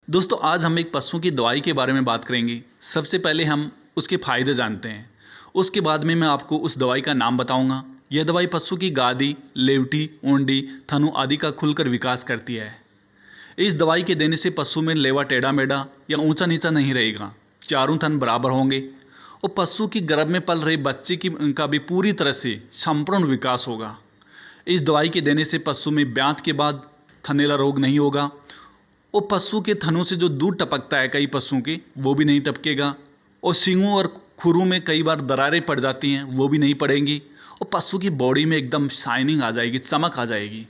दोस्तों आज हम एक पशु की दवाई के बारे में बात करेंगे। सबसे पहले हम उसके फ़ायदे जानते हैं। उसके बाद में मैं आपको उस दवाई का नाम बताऊंगा। यह दवाई पशु की गादी, लेवटी, ओंडी, थनु आदि का खुलकर विकास करती है। इस दवाई के देने से पशु में लेवा टेढ़ा मेढ़ा या ऊंचा नीचा नहीं रहेगा, चारों थन बराबर होंगे और पशु की गर्भ में पल रहे बच्चे का भी पूरी तरह से संपूर्ण विकास होगा। इस दवाई के देने से पशु में ब्यात के बाद थनैला रोग नहीं होगा और पशु के थनों से जो दूध टपकता है कई पशुओं के, वो भी नहीं टपकेगा और सींगों और खुरों में कई बार दरारें पड़ जाती हैं, वो भी नहीं पड़ेंगी और पशु की बॉडी में एकदम शाइनिंग आ जाएगी, चमक आ जाएगी।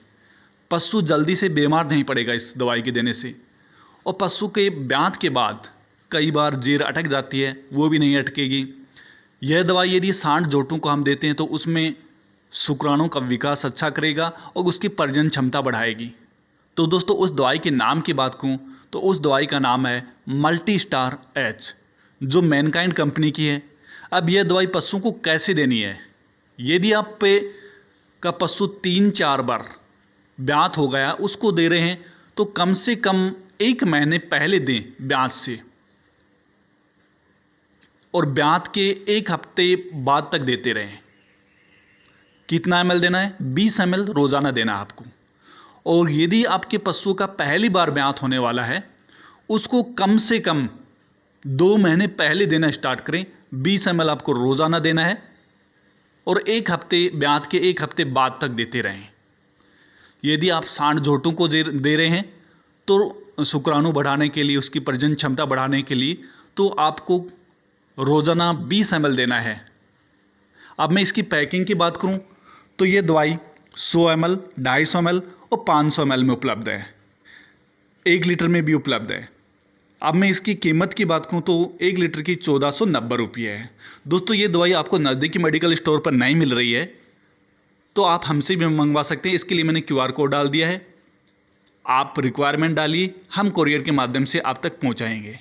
पशु जल्दी से बीमार नहीं पड़ेगा इस दवाई के देने से। और पशु के ब्यात के बाद कई बार जेर अटक जाती है, वो भी नहीं अटकेगी। यह दवाई यदि सांड जोटों को हम देते हैं तो उसमें शुक्राणुओं का विकास अच्छा करेगा और उसकी प्रजनन क्षमता बढ़ाएगी। तो दोस्तों उस दवाई के नाम की बात करूँ तो उस दवाई का नाम है मल्टी स्टार एच, जो मैनकाइंड कंपनी की है। अब यह दवाई पशु को कैसे देनी है? यदि आप पे का पशु 3-4 बार ब्यात हो गया, उसको दे रहे हैं तो कम से कम 1 महीने पहले दें ब्यात से, और ब्यात के 1 हफ्ते बाद तक देते रहें। कितना ml देना है? 20 ml रोज़ाना देना है आपको। और यदि आपके पशु का पहली बार ब्यात होने वाला है, उसको कम से कम 2 महीने पहले देना स्टार्ट करें। 20 ml आपको रोज़ाना देना है और 1 हफ्ते ब्यात के 1 हफ्ते बाद तक देते रहें। यदि आप सांड झोटों को दे रहे हैं तो शुक्राणु बढ़ाने के लिए, उसकी प्रजनन क्षमता बढ़ाने के लिए, तो आपको रोज़ाना 20 ml देना है। अब मैं इसकी पैकिंग की बात करूं तो ये दवाई 100 ml, 250 ml और 500 ml में उपलब्ध है। 1 लीटर में भी उपलब्ध है। अब मैं इसकी कीमत की बात करूं तो 1 लीटर की 1490 रुपये है। दोस्तों ये दवाई आपको नज़दीकी मेडिकल स्टोर पर नहीं मिल रही है तो आप हमसे भी मंगवा सकते हैं। इसके लिए मैंने QR कोड डाल दिया है। आप रिक्वायरमेंट डालिए, हम कोरियर के माध्यम से आप तक पहुंचाएंगे।